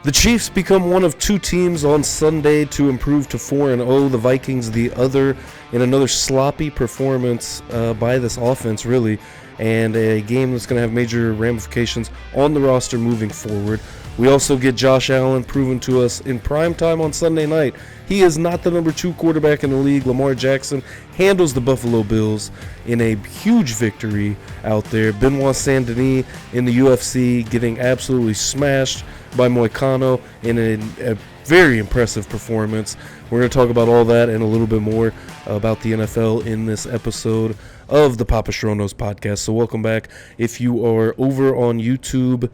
The Chiefs become one of two teams on Sunday to improve to 4-0. The Vikings, the other, in another sloppy performance by this offense, really, and a game that's going to have major ramifications on the roster moving forward. We also get Josh Allen proven to us in prime time on Sunday night. He is not the number 2 quarterback in the league. Lamar Jackson handles the Buffalo Bills in a huge victory out there. Benoit Saint-Denis in the UFC getting absolutely smashed by Moicano in a very impressive performance. We're going to talk about all that and a little bit more about the NFL in this episode of the Papa Stronos podcast. So welcome back. If you are over on YouTube,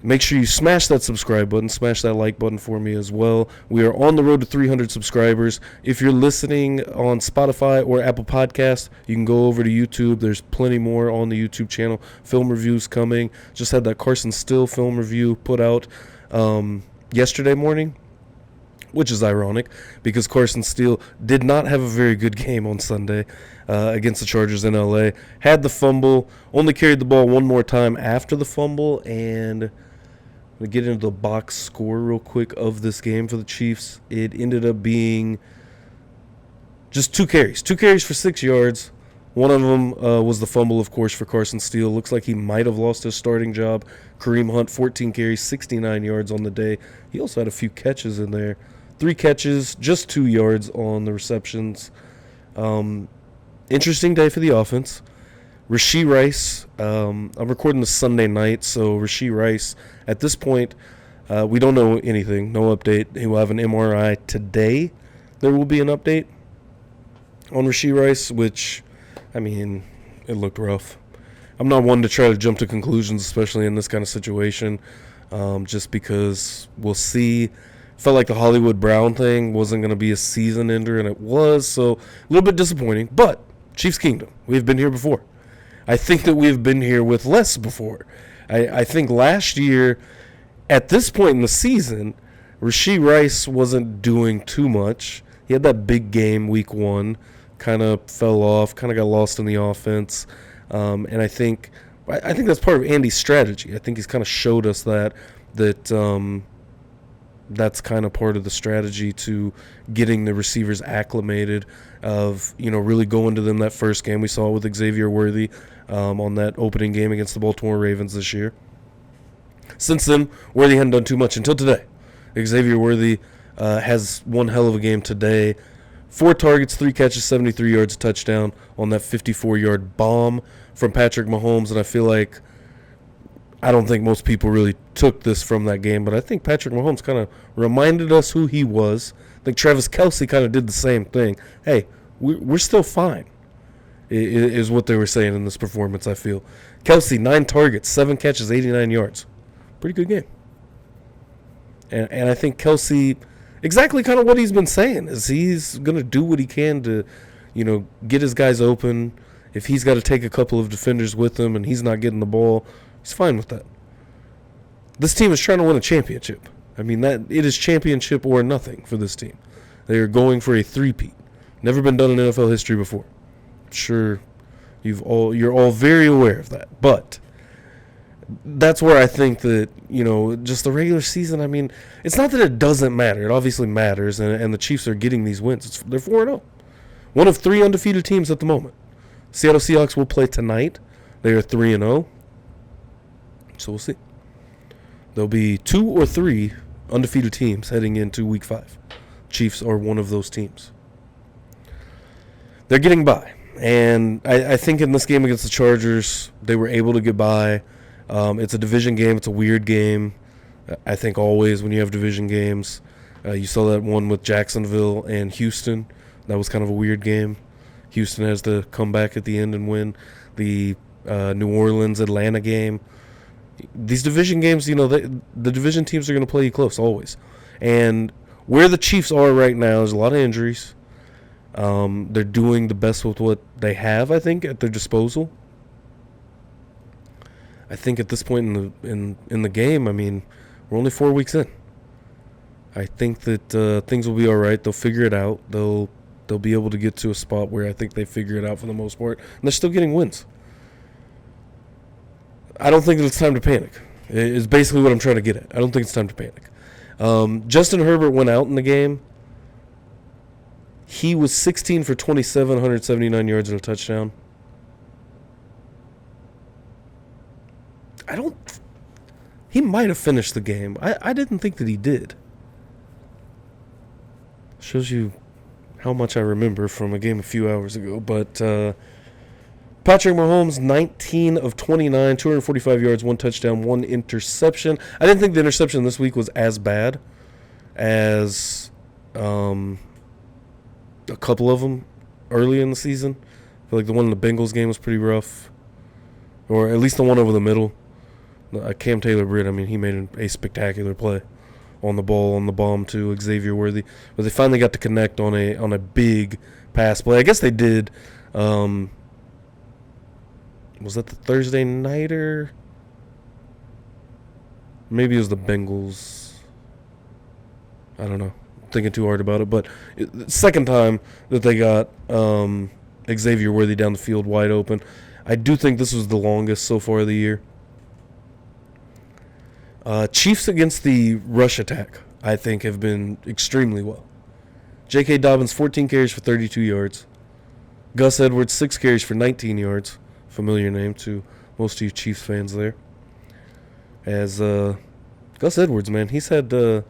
make sure you smash that subscribe button, smash that like button for me as well. We are on the road to 300 subscribers. If you're listening on Spotify or Apple Podcasts, you can go over to YouTube. There's plenty more on the YouTube channel. Film reviews coming. Just had that Carson Still film review put out yesterday morning, which is ironic because Carson Steele did not have a very good game on Sunday against the Chargers in LA. Had the fumble, only carried the ball one more time after the fumble, and I'm going to get into the box score real quick of this game for the Chiefs. It ended up being just 2 carries. 2 carries for 6 yards. One of them was the fumble, of course, for Carson Steele. Looks like he might have lost his starting job. Kareem Hunt, 14 carries, 69 yards on the day. He also had a few catches in there. 3 catches, just 2 yards on the receptions. Interesting day for the offense. Rashee Rice, I'm recording this Sunday night, so Rashee Rice, at this point, we don't know anything, no update. He will have an MRI today. There will be an update on Rashee Rice, which, I mean, it looked rough. I'm not one to try to jump to conclusions, especially in this kind of situation, just because we'll see. Felt like the Hollywood Brown thing wasn't going to be a season ender, and it was, so a little bit disappointing. But Chiefs Kingdom, we've been here before. I think that we've been here with less before. I think last year, at this point in the season, Rashee Rice wasn't doing too much. He had that big game week 1, kind of fell off, kind of got lost in the offense, and I think that's part of Andy's strategy. I think he's kind of showed us that that's kind of part of the strategy to getting the receivers acclimated of, really going to them that first game. We saw it with Xavier Worthy on that opening game against the Baltimore Ravens this year. Since then, Worthy hadn't done too much until today. Xavier Worthy has one hell of a game today. 4 targets, 3 catches, 73 yards, a touchdown on that 54-yard bomb from Patrick Mahomes, and I don't think most people really took this from that game, but I think Patrick Mahomes kind of reminded us who he was. I think Travis Kelce kind of did the same thing. Hey, we're still fine, is what they were saying in this performance, I feel. Kelce, 9 targets, 7 catches, 89 yards. Pretty good game. And I think Kelce, exactly kind of what he's been saying, is he's going to do what he can to, get his guys open. If he's got to take a couple of defenders with him and he's not getting the ball, he's fine with that. This team is trying to win a championship. I mean, it is championship or nothing for this team. They are going for a 3-peat. Never been done in NFL history before. Sure, you're all very aware of that. But that's where I think that, just the regular season, I mean, it's not that it doesn't matter. It obviously matters, and the Chiefs are getting these wins. They're 4-0. One of 3 undefeated teams at the moment. Seattle Seahawks will play tonight. They are 3-0. So we'll see. There'll be 2 or 3 undefeated teams heading into Week 5. Chiefs are one of those teams. They're getting by. And I think in this game against the Chargers, they were able to get by. It's a division game. It's a weird game. I think always when you have division games. You saw that one with Jacksonville and Houston. That was kind of a weird game. Houston has to come back at the end and win. The New Orleans-Atlanta game. These division games, the division teams are going to play you close always. And where the Chiefs are right now, there's a lot of injuries. They're doing the best with what they have, I think, at their disposal. I think at this point in the game, I mean, we're only 4 weeks in. I think that things will be all right. They'll figure it out. They'll be able to get to a spot where I think they figure it out for the most part. And they're still getting wins. I don't think it's time to panic. Is basically what I'm trying to get at. I don't think it's time to panic. Justin Herbert went out in the game. He was 16 for 27, 179 yards and a touchdown. He might have finished the game. I didn't think that he did. Shows you how much I remember from a game a few hours ago. But Patrick Mahomes, 19 of 29, 245 yards, 1 touchdown, 1 interception. I didn't think the interception this week was as bad as a couple of them early in the season. I feel like the one in the Bengals game was pretty rough. Or at least the one over the middle. Cam Taylor-Britt, I mean, he made a spectacular play on the ball, on the bomb to Xavier Worthy. But they finally got to connect on a big pass play. I guess they did. Was that the Thursday nighter? Maybe it was the Bengals. I don't know. I'm thinking too hard about it. But second time that they got Xavier Worthy down the field wide open. I do think this was the longest so far of the year. Chiefs against the rush attack, I think, have been extremely well. J.K. Dobbins, 14 carries for 32 yards. Gus Edwards, 6 carries for 19 yards. Familiar name to most of you Chiefs fans there. As Gus Edwards, man, he's had a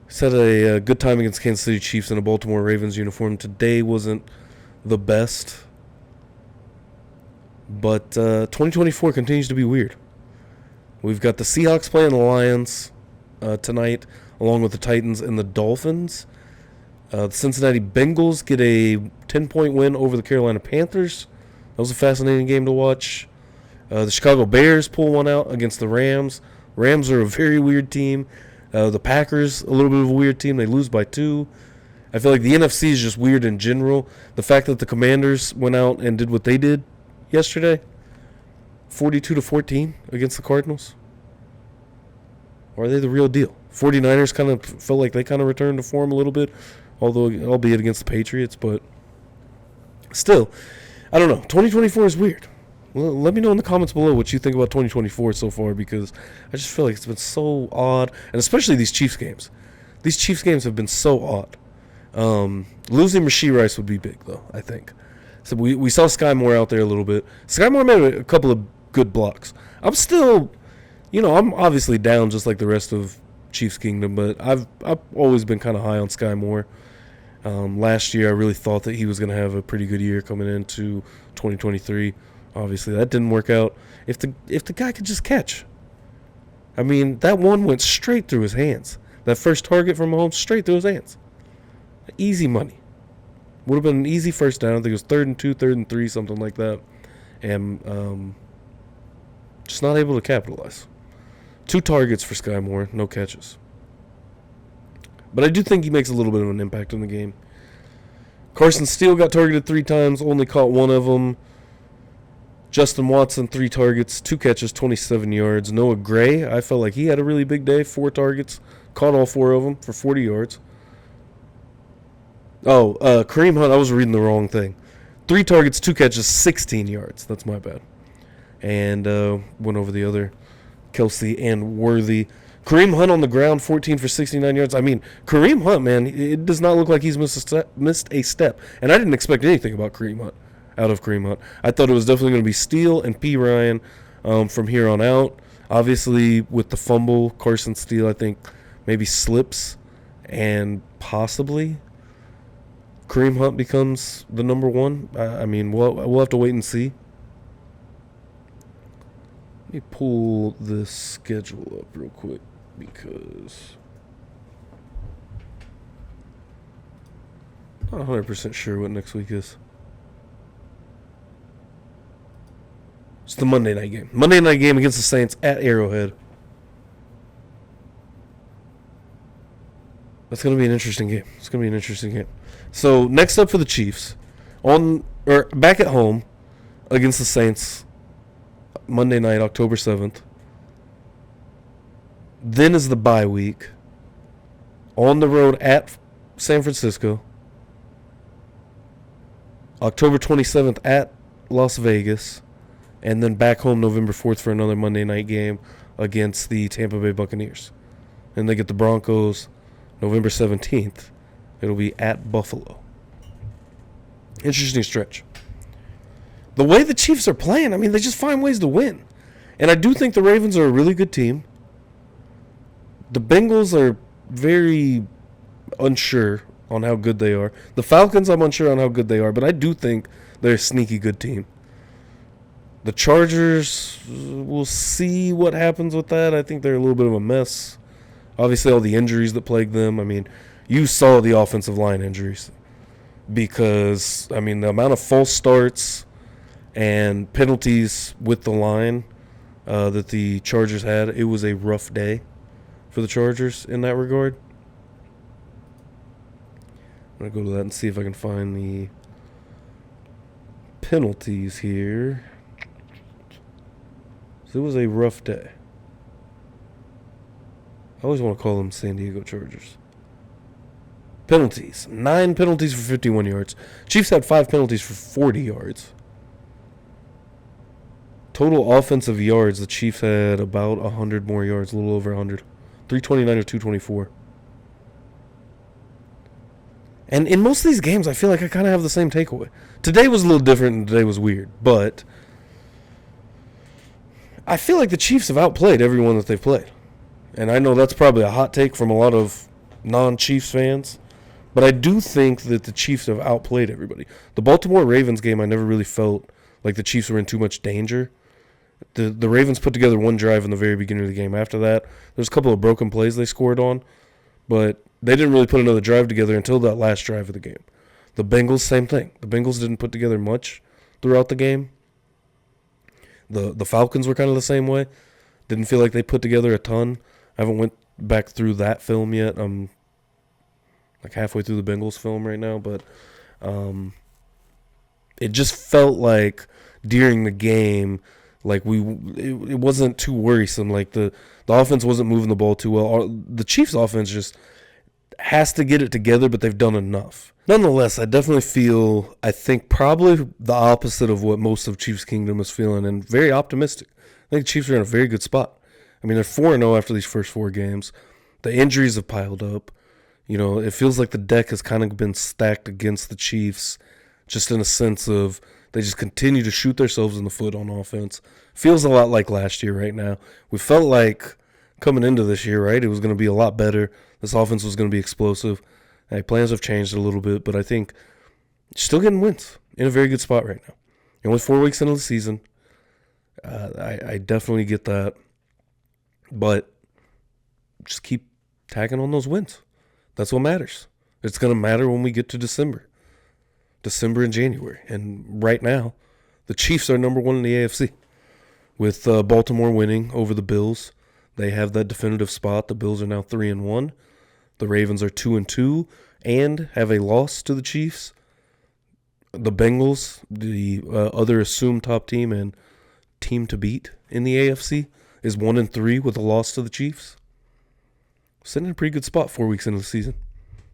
good time against Kansas City Chiefs in a Baltimore Ravens uniform. Today wasn't the best. But 2024 continues to be weird. We've got the Seahawks playing the Lions tonight, along with the Titans and the Dolphins. The Cincinnati Bengals get a 10-point win over the Carolina Panthers. That was a fascinating game to watch. The Chicago Bears pull one out against the Rams. Rams are a very weird team. The Packers, a little bit of a weird team. They lose by 2. I feel like the NFC is just weird in general. The fact that the Commanders went out and did what they did yesterday, 42-14 against the Cardinals. Or are they the real deal? 49ers kind of felt like they kind of returned to form a little bit, albeit against the Patriots. But still, I don't know. 2024 is weird. Well, let me know in the comments below what you think about 2024 so far, because I just feel like it's been so odd, and especially these Chiefs games. These Chiefs games have been so odd. Losing Rashee Rice would be big, though, I think. So we saw Sky Moore out there a little bit. Sky Moore made a couple of good blocks. I'm still, I'm obviously down just like the rest of Chiefs Kingdom, but I've always been kind of high on Sky Moore. Last year, I really thought that he was going to have a pretty good year coming into 2023. Obviously, that didn't work out. If the guy could just catch. I mean, that one went straight through his hands. That first target from Mahomes, straight through his hands. Easy money. Would have been an easy first down. I think it was 3rd and 2, 3rd and 3, something like that. And just not able to capitalize. 2 targets for Sky Moore, no catches. But I do think he makes a little bit of an impact in the game. Carson Steele got targeted 3 times, only caught 1 of them. Justin Watson, 3 targets, 2 catches, 27 yards. Noah Gray, I felt like he had a really big day, 4 targets, caught all 4 of them for 40 yards. Kareem Hunt, I was reading the wrong thing. 3 targets, 2 catches, 16 yards. That's my bad. And went over the other, Kelsey and Worthy. Kareem Hunt on the ground, 14 for 69 yards. I mean, Kareem Hunt, man, it does not look like he's missed a step. And I didn't expect anything about Kareem Hunt, out of Kareem Hunt. I thought it was definitely going to be Steele and P. Ryan from here on out. Obviously, with the fumble, Carson Steele, I think, maybe slips. And possibly Kareem Hunt becomes the number 1. I mean, we'll have to wait and see. Let me pull this schedule up real quick because I'm not 100% sure what next week is. It's the Monday night game. Monday night game against the Saints at Arrowhead. That's going to be an interesting game. So next up for the Chiefs, back at home against the Saints, Monday night, October 7th. Then is the bye week. On the road at San Francisco. October 27th at Las Vegas. And then back home November 4th for another Monday night game against the Tampa Bay Buccaneers. And they get the Broncos November 17th. It'll be at Buffalo. Interesting stretch. The way the Chiefs are playing, I mean, they just find ways to win. And I do think the Ravens are a really good team. The Bengals are very unsure on how good they are. The Falcons, I'm unsure on how good they are, but I do think they're a sneaky good team. The Chargers, we'll see what happens with that. I think they're a little bit of a mess. Obviously, all the injuries that plague them. I mean, you saw the offensive line injuries. Because, I mean, the amount of false starts and penalties with the line that the Chargers had, it was a rough day for the Chargers in that regard. I'm going to go to that and see if I can find the penalties here. So it was a rough day. I always want to call them San Diego Chargers. Penalties. 9 penalties for 51 yards. Chiefs had 5 penalties for 40 yards. Total offensive yards, the Chiefs had about 100 more yards, a little over 100. 329 or 224. And in most of these games, I feel like I kind of have the same takeaway. Today was a little different and today was weird, but I feel like the Chiefs have outplayed everyone that they've played. And I know that's probably a hot take from a lot of non-Chiefs fans, but I do think that the Chiefs have outplayed everybody. The Baltimore Ravens game, I never really felt like the Chiefs were in too much danger. The Ravens put together one drive in the very beginning of the game. After that, there's a couple of broken plays they scored on, but they didn't really put another drive together until that last drive of the game. The Bengals, same thing. The Bengals didn't put together much throughout the game. The Falcons were kind of the same way. Didn't feel like they put together a ton. I haven't went back through that film yet. I'm like halfway through the Bengals film right now, but it just felt like during the game, like it wasn't too worrisome. Like the offense wasn't moving the ball too well. The Chiefs' offense just has to get it together, but they've done enough. Nonetheless, I definitely feel, I think probably the opposite of what most of Chiefs Kingdom is feeling, and very optimistic. I think the Chiefs are in a very good spot. I mean, they're 4-0 after these first 4 games. The injuries have piled up. You know, it feels like the deck has kind of been stacked against the Chiefs, just in a sense of they just continue to shoot themselves in the foot on offense. Feels a lot like last year right now. We felt like coming into this year, right, it was going to be a lot better. This offense was going to be explosive. Hey, plans have changed a little bit, but I think still getting wins. In a very good spot right now. Only 4 weeks into the season. I definitely get that. But just keep tagging on those wins. That's what matters. It's going to matter when we get to December and January. And right now, the Chiefs are number 1 in the AFC. With Baltimore winning over the Bills, they have that definitive spot. The Bills are now 3-1. The Ravens are 2-2 and have a loss to the Chiefs. The Bengals, the other assumed top team and team to beat in the AFC, is 1-3 with a loss to the Chiefs. Sitting in a pretty good spot 4 weeks into the season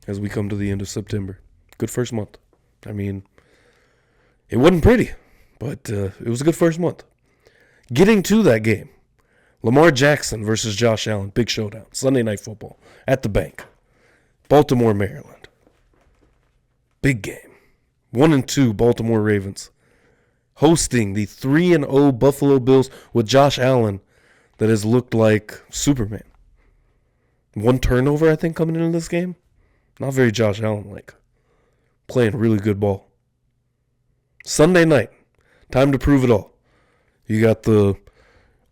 as we come to the end of September. Good first month. I mean, it wasn't pretty, but it was a good first month. Getting to that game, Lamar Jackson versus Josh Allen, big showdown, Sunday Night Football at the Bank, Baltimore, Maryland. Big game. 1-2 Baltimore Ravens hosting the 3-0 Buffalo Bills with Josh Allen that has looked like Superman. 1 turnover, I think, coming into this game. Not very Josh Allen-like. Playing really good ball. Sunday night, time to prove it all. You got the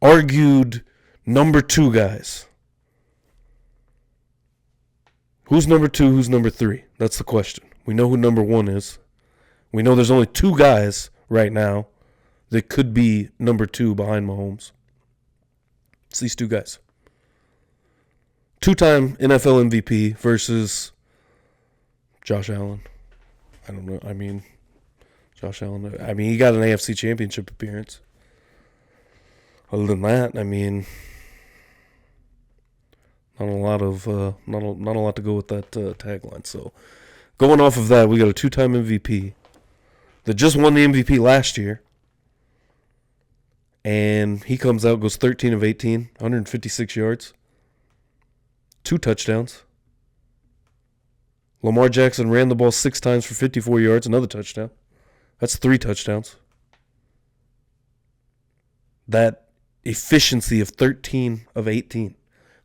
argued number 2 guys. Who's number 2, who's number 3? That's the question. We know who number 1 is. We know there's only 2 guys right now that could be number 2 behind Mahomes. It's these 2 guys. 2-time NFL MVP versus Josh Allen. I don't know. I mean, Josh Allen. I mean, he got an AFC Championship appearance. Other than that, I mean, not a lot to go with that tagline. So, going off of that, we got a 2-time MVP that just won the MVP last year, And he comes out, goes 13 of 18, 156 yards, 2 touchdowns. Lamar Jackson ran the ball 6 times for 54 yards, another touchdown. That's 3 touchdowns. That efficiency of 13 of 18,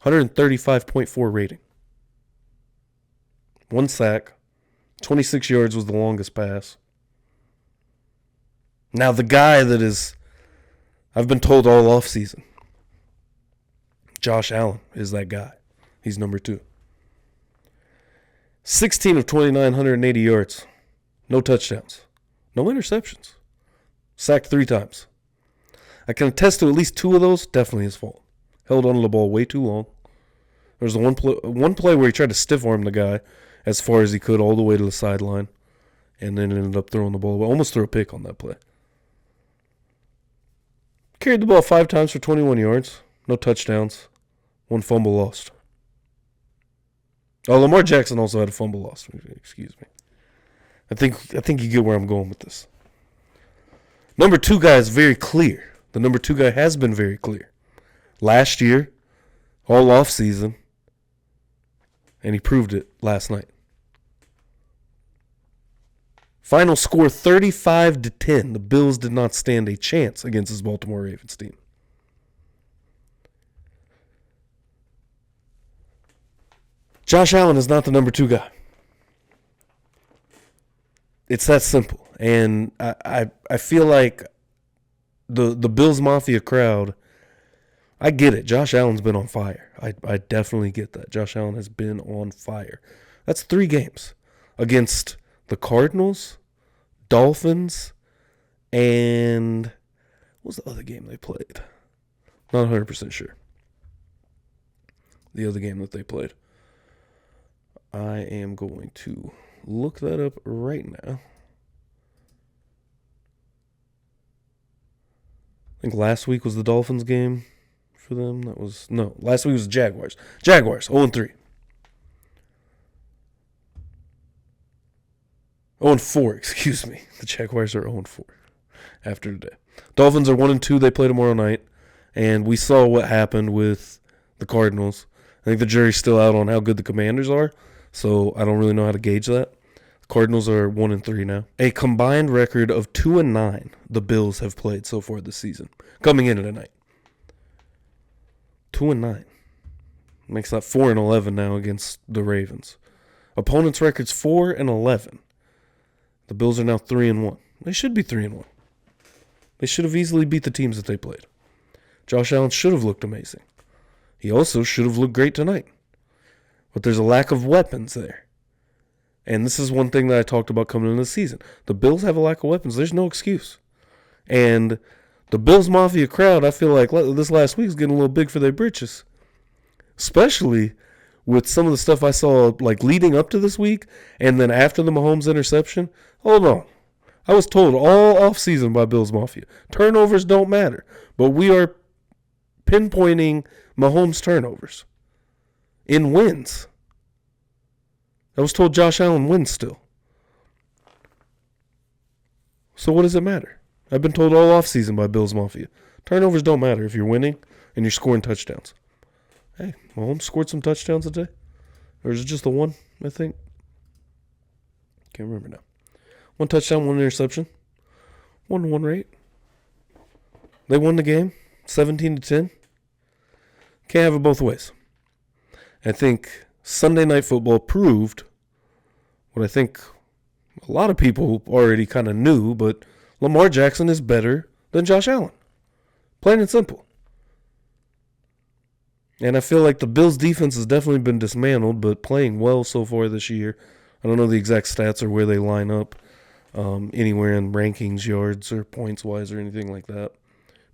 135.4 rating. 1 sack, 26 yards was the longest pass. Now the guy that is, I've been told all offseason, Josh Allen is that guy. He's number 2. 16 of 29, 180 yards. No touchdowns. No interceptions. Sacked 3 times. I can attest to at least 2 of those. Definitely his fault. Held onto the ball way too long. There was the one play where he tried to stiff arm the guy as far as he could all the way to the sideline, and then ended up throwing the ball away. Almost threw a pick on that play. Carried the ball 5 times for 21 yards. No touchdowns. 1 fumble lost. Oh, Lamar Jackson also had a fumble lost. Excuse me. I think you get where I'm going with this. Number 2 guy is very clear. The number 2 guy has been very clear. Last year, all offseason, and he proved it last night. Final score 35-10. The Bills did not stand a chance against this Baltimore Ravens team. Josh Allen is not the number 2 guy. It's that simple. And I feel like the Bills Mafia crowd, I get it. Josh Allen's been on fire. I definitely get that. Josh Allen has been on fire. That's 3 games against the Cardinals, Dolphins, and what was the other game they played? Not 100% sure. The other game that they played. I am going to look that up right now. I think last week was the Dolphins game for them. Last week was the Jaguars. Jaguars, 0-3. 0-4, excuse me. The Jaguars are 0-4 after today. Dolphins are 1-2. They play tomorrow night. And we saw what happened with the Cardinals. I think the jury's still out on how good the Commanders are, so I don't really know how to gauge that. The Cardinals are 1-3 now. A combined record of 2-9 the Bills have played so far this season, coming into tonight. 2-9. Makes that 4-11 now against the Ravens. Opponents' records 4-11. The Bills are now 3-1. They should be 3-1. They should have easily beat the teams that they played. Josh Allen should have looked amazing. He also should have looked great tonight. But there's a lack of weapons there. And this is one thing that I talked about coming into the season. The Bills have a lack of weapons. There's no excuse. And the Bills Mafia crowd, I feel like this last week is getting a little big for their britches. Especially with some of the stuff I saw like leading up to this week and then after the Mahomes interception. Hold on. I was told all offseason by Bills Mafia, turnovers don't matter. But we are pinpointing Mahomes turnovers in wins. I was told Josh Allen wins still. So what does it matter? I've been told all offseason by Bills Mafia, turnovers don't matter if you're winning and you're scoring touchdowns. Hey, Mahomes scored some touchdowns today. Or is it just the one, I think? Can't remember now. 1 touchdown, 1 interception. 1-1 rate. They won the game, 17-10. Can't have it both ways. I think Sunday Night Football proved what I think a lot of people already kind of knew, but Lamar Jackson is better than Josh Allen. Plain and simple. And I feel like the Bills' defense has definitely been dismantled, but playing well so far this year. I don't know the exact stats or where they line up anywhere in rankings, yards, or points-wise or anything like that.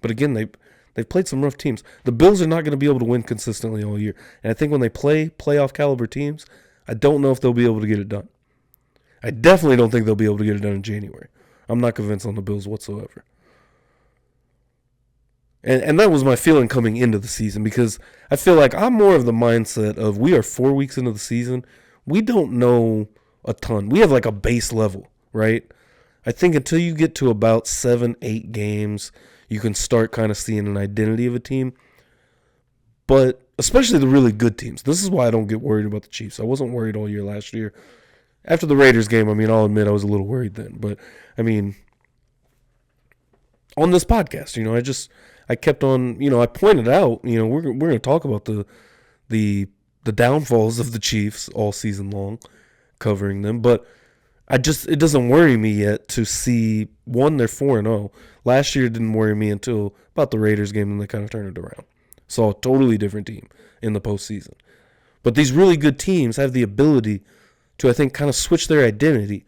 But again, they've played some rough teams. The Bills are not going to be able to win consistently all year. And I think when they play playoff-caliber teams, I don't know if they'll be able to get it done. I definitely don't think they'll be able to get it done in January. I'm not convinced on the Bills whatsoever. And that was my feeling coming into the season because I feel like I'm more of the mindset of we are 4 weeks into the season. We don't know a ton. We have like a base level, right? I think until you get to about 7, 8 games, you can start kind of seeing an identity of a team. But especially the really good teams. This is why I don't get worried about the Chiefs. I wasn't worried all year last year. After the Raiders game, I'll admit I was a little worried then. But, on this podcast, I kept on, I pointed out, we're going to talk about the downfalls of the Chiefs all season long, covering them. But it doesn't worry me yet to see, one, they're 4-0. Last year it didn't worry me until about the Raiders game, and they kind of turned it around. Saw a totally different team in the postseason. But these really good teams have the ability to, I think, kind of switch their identity,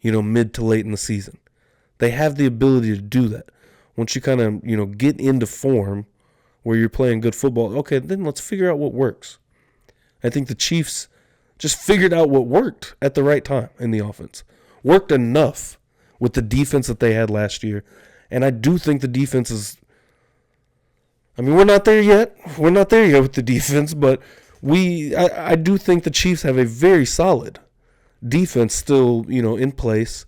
mid to late in the season. They have the ability to do that. Once you kind of, get into form where you're playing good football, okay, then let's figure out what works. I think the Chiefs just figured out what worked at the right time in the offense. Worked enough with the defense that they had last year. And I do think the defense is... we're not there yet. We're not there yet with the defense, but I do think the Chiefs have a very solid defense still, in place.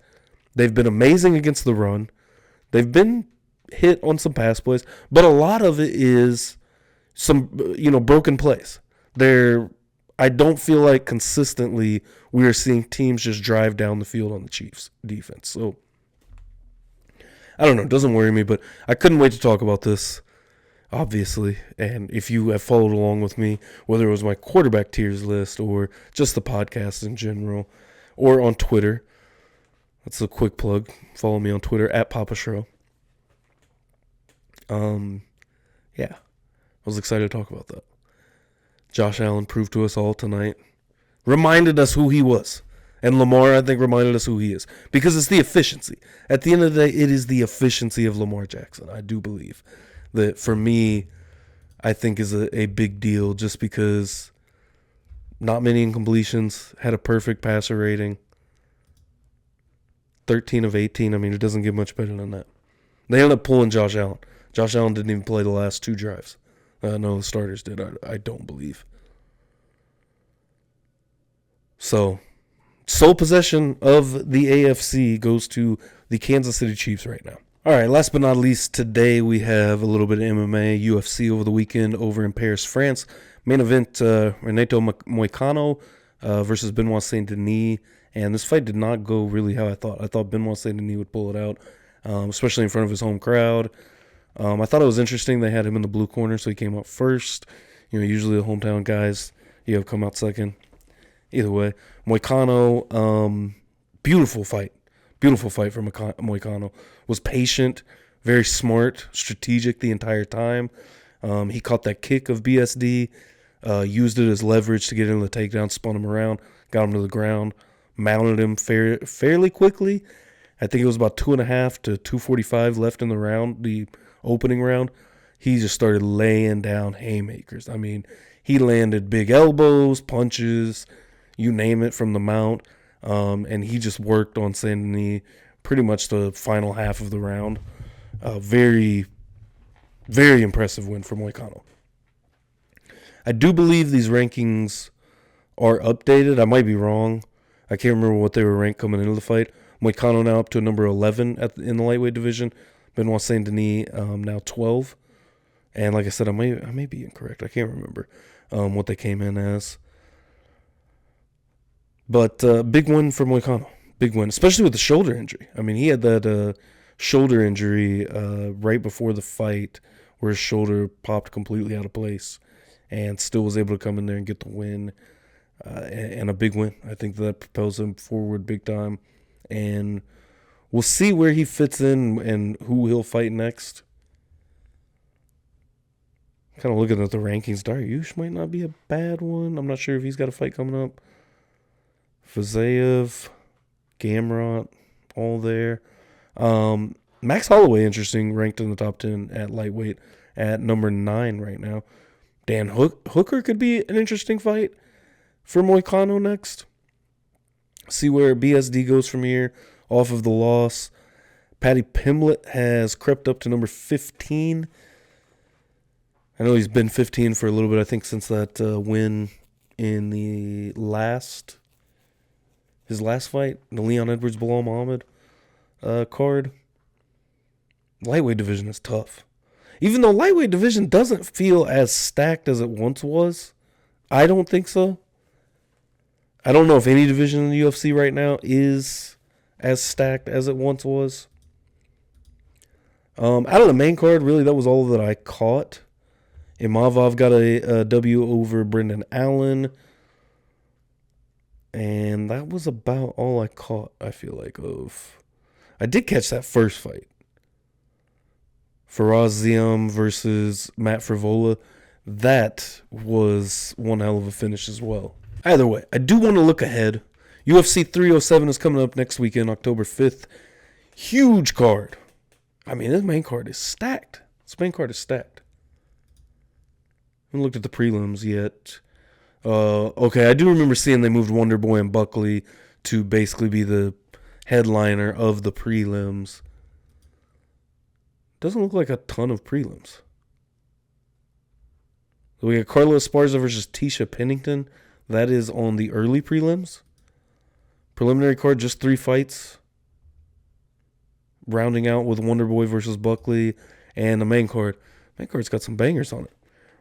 They've been amazing against the run. They've been hit on some pass plays, but a lot of it is some, broken plays. I don't feel like consistently we are seeing teams just drive down the field on the Chiefs defense. So, I don't know. It doesn't worry me, but I couldn't wait to talk about this, obviously. And if you have followed along with me, whether it was my quarterback tiers list or just the podcast in general or on Twitter, that's a quick plug. Follow me on Twitter at Papa Shro. Yeah, I was excited to talk about that. Josh Allen proved to us all tonight, reminded us who he was. And Lamar, I think, reminded us who he is. Because it's the efficiency. At the end of the day, it is the efficiency of Lamar Jackson, I do believe. That, for me, I think is a big deal just because not many incompletions, had a perfect passer rating. 13 of 18, it doesn't get much better than that. They ended up pulling Josh Allen. Josh Allen didn't even play the last 2 drives. No, the starters did, I don't believe. So, sole possession of the AFC goes to the Kansas City Chiefs right now. All right, last but not least, today we have a little bit of MMA, UFC over the weekend over in Paris, France. Main event, Renato Moicano versus Benoit Saint-Denis. And this fight did not go really how I thought. I thought Benoit Saint-Denis would pull it out, especially in front of his home crowd. I thought it was interesting they had him in the blue corner, so he came out first. Usually the hometown guys, come out second. Either way, Moicano, beautiful fight. Beautiful fight for Moicano. Was patient, very smart, strategic the entire time. He caught that kick of BSD, used it as leverage to get into the takedown, spun him around, got him to the ground, mounted him fairly quickly. I think it was about 2.5 to 2:45 left in the round, the opening round. He just started laying down haymakers. He landed big elbows, punches, you name it, from the mount. And he just worked on Saint-Denis pretty much the final half of the round. Very, very impressive win for Moicano. I do believe these rankings are updated. I might be wrong. I can't remember what they were ranked coming into the fight. Moicano now up to number 11 in the lightweight division. Benoit Saint-Denis now 12. And like I said, I may be incorrect. I can't remember what they came in as. But big win for Moicano. Big win, especially with the shoulder injury. He had that shoulder injury right before the fight where his shoulder popped completely out of place and still was able to come in there and get the win. And a big win. I think that propels him forward big time. And we'll see where he fits in and who he'll fight next. Kind of looking at the rankings. Dariush might not be a bad one. I'm not sure if he's got a fight coming up. Fazayev, Gamrot, all there. Max Holloway, interesting, ranked in the top 10 at lightweight at number 9 right now. Dan Hooker could be an interesting fight for Moicano next. See where BSD goes from here off of the loss. Paddy Pimblett has crept up to number 15. I know he's been 15 for a little bit, I think, since that win in his last fight, the Leon Edwards Bilal Muhammad. card. Lightweight division is tough. Even though lightweight division doesn't feel as stacked as it once was. I don't think so. I don't know if any division in the UFC right now is as stacked as it once was. Out of the main card, really, that was all that I caught. Imavov got a W over Brendan Allen. And that was about all I caught, I feel like, of. I did catch that first fight. Faraz Ziam versus Matt Frivola. That was one hell of a finish as well. Either way, I do want to look ahead. UFC 307 is coming up next weekend, October 5th. Huge card. I mean, this main card is stacked. This main card is stacked. I haven't looked at the prelims yet. Okay, I do remember seeing they moved Wonderboy and Buckley to basically be the headliner of the prelims. Doesn't look like a ton of prelims. We got Carla Esparza versus Tisha Pennington. That is on the early prelims. Preliminary card, just 3 fights. Rounding out with Wonderboy versus Buckley. And the main card. Main card's got some bangers on it.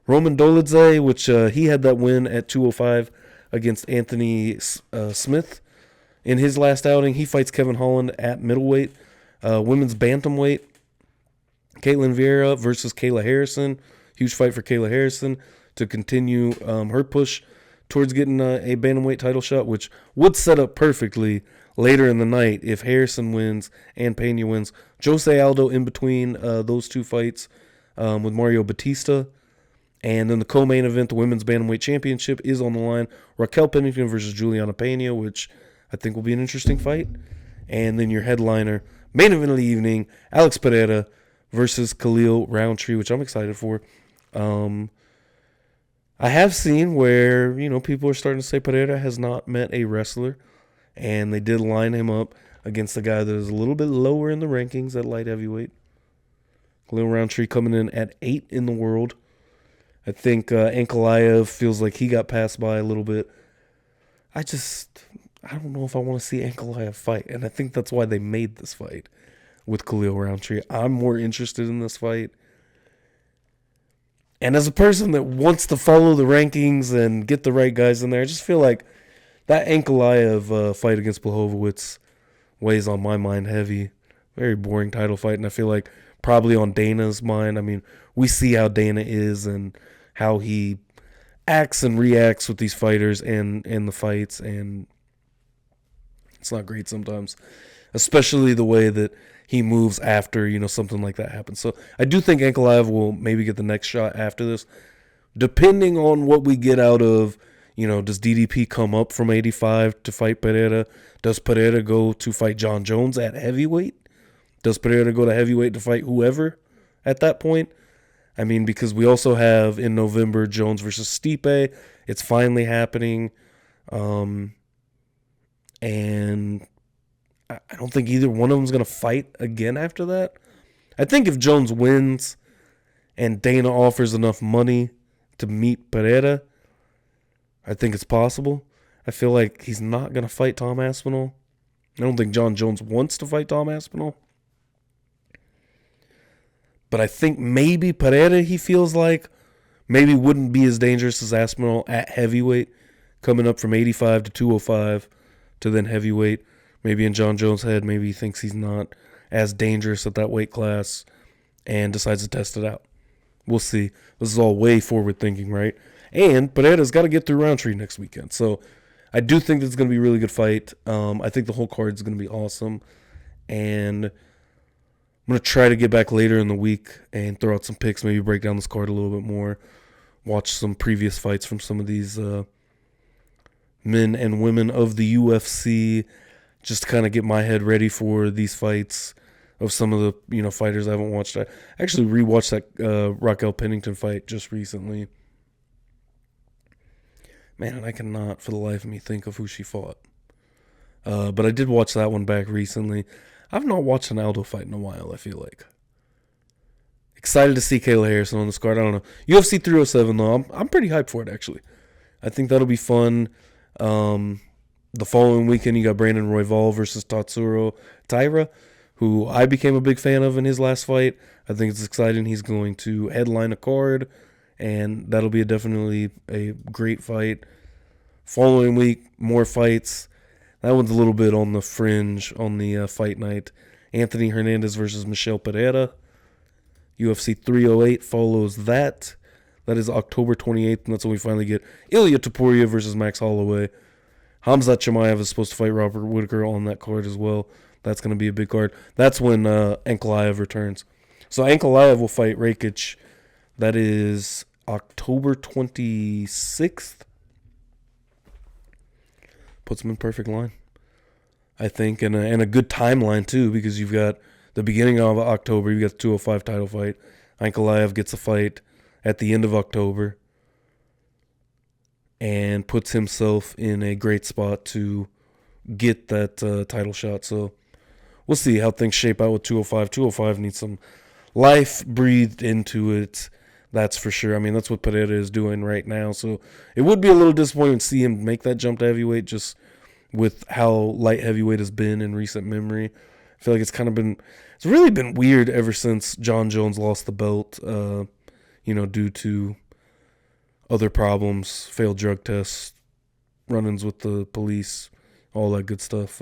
Roman Dolidze, which he had that win at 205 against Anthony Smith. In his last outing, he fights Kevin Holland at middleweight. Women's bantamweight. Caitlin Vieira versus Kayla Harrison. Huge fight for Kayla Harrison to continue her push towards getting a bantamweight title shot, which would set up perfectly later in the night if Harrison wins and Pena wins. Jose Aldo in between those two fights with Mario Batista. And then the co-main event, the Women's Bantamweight Championship, is on the line. Raquel Pennington versus Juliana Pena, which I think will be an interesting fight. And then your headliner, main event of the evening, Alex Pereira versus Khalil Roundtree, which I'm excited for. I have seen where, people are starting to say Pereira has not met a wrestler. And they did line him up against a guy that is a little bit lower in the rankings at light heavyweight. Khalil Roundtree coming in at 8 in the world. I think Ankalaev feels like he got passed by a little bit. I don't know if I want to see Ankalaev fight. And I think that's why they made this fight with Khalil Roundtree. I'm more interested in this fight. And as a person that wants to follow the rankings and get the right guys in there, I just feel like that Ankalaev fight against Blachowicz weighs on my mind heavy. Very boring title fight. And I feel like probably on Dana's mind. I mean, we see how Dana is and how he acts and reacts with these fighters and the fights, and it's not great sometimes, especially the way that he moves after, something like that happens. So I do think Ankalaev will maybe get the next shot after this, depending on what we get out of, does DDP come up from 85 to fight Pereira? Does Pereira go to fight John Jones at heavyweight? Does Pereira go to heavyweight to fight whoever at that point? I mean, because we also have in November Jones versus Stipe. It's finally happening. And I don't think either one of them is going to fight again after that. I think if Jones wins and Dana offers enough money to meet Pereira, I think it's possible. I feel like he's not going to fight Tom Aspinall. I don't think John Jones wants to fight Tom Aspinall. But I think maybe Pereira, he feels like, maybe wouldn't be as dangerous as Aspinall at heavyweight, coming up from 85 to 205 to then heavyweight. Maybe in John Jones' head, maybe he thinks he's not as dangerous at that weight class and decides to test it out. We'll see. This is all way forward thinking, right? And Pereira's got to get through Roundtree next weekend. So I do think it's going to be a really good fight. I think the whole card is going to be awesome. And I'm going to try to get back later in the week and throw out some picks, maybe break down this card a little bit more, watch some previous fights from some of these men and women of the UFC, just to kind of get my head ready for these fights of some of the fighters I haven't watched. I actually rewatched that Raquel Pennington fight just recently. Man, I cannot for the life of me think of who she fought. But I did watch that one back recently. I've not watched an Aldo fight in a while, I feel like. Excited to see Kayla Harrison on this card. I don't know. UFC 307, though, I'm pretty hyped for it, actually. I think that'll be fun. The following weekend, you got Brandon Royval versus Tatsuro Taira, who I became a big fan of in his last fight. I think it's exciting. He's going to headline a card, and that'll be definitely a great fight. Following week, more fights. That one's a little bit on the fringe on the fight night. Anthony Hernandez versus Michel Pereira. UFC 308 follows that. That is October 28th, and that's when we finally get Ilya Topuria versus Max Holloway. Khamzat Chimaev is supposed to fight Robert Whittaker on that card as well. That's going to be a big card. That's when Ankalaev returns. So Ankalaev will fight Rakic. That is October 26th. Puts him in perfect line, I think, and a good timeline too, because you've got the beginning of October, you've got the 205 title fight. Ankalaev gets a fight at the end of October and puts himself in a great spot to get that title shot. So we'll see how things shape out with 205. 205 needs some life breathed into it. That's for sure. I mean, that's what Pereira is doing right now. So it would be a little disappointing to see him make that jump to heavyweight just with how light heavyweight has been in recent memory. I feel like it's really been weird ever since John Jones lost the belt, due to other problems, failed drug tests, run-ins with the police, all that good stuff.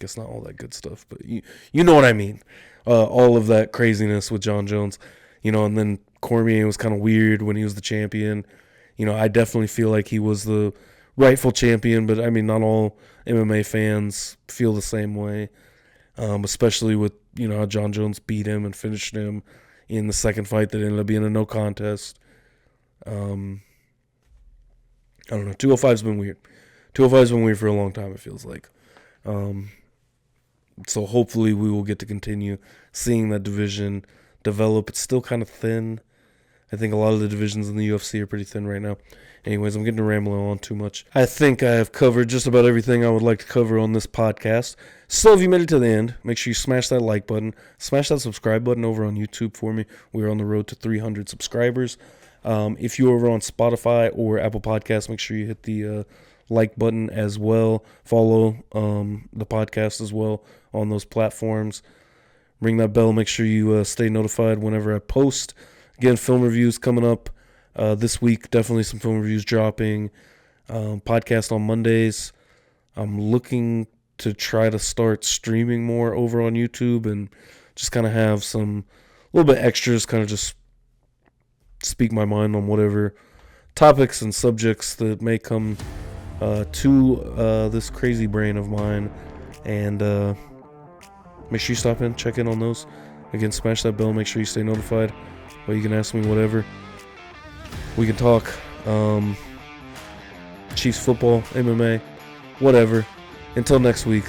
Guess not all that good stuff, but you know what I mean. All of that craziness with John Jones, and then Cormier was kind of weird when he was the champion. I definitely feel like he was the rightful champion, but I mean, not all MMA fans feel the same way, especially with, how John Jones beat him and finished him in the second fight that ended up being a no contest. I don't know. 205's been weird. 205's been weird for a long time, it feels like. So hopefully we will get to continue seeing that division develop. It's still kind of thin. I think a lot of the divisions in the UFC are pretty thin right now. Anyways, I'm getting to rambling on too much. I think I have covered just about everything I would like to cover on this podcast. So if you made it to the end, make sure you smash that like button. Smash that subscribe button over on YouTube for me. We're on the road to 300 subscribers. If you're over on Spotify or Apple Podcasts, make sure you hit the like button as well. Follow the podcast as well on those platforms. Ring that bell. Make sure you stay notified whenever I post. Again, film reviews coming up this week. Definitely some film reviews dropping. Podcast on Mondays. I'm looking to try to start streaming more over on YouTube and just kind of have some little bit extras, kind of just speak my mind on whatever topics and subjects that may come to this crazy brain of mine. And make sure you stop in, check in on those. Again, smash that bell. Make sure you stay notified. Or you can ask me whatever. We can talk Chiefs football, MMA, whatever. Until next week.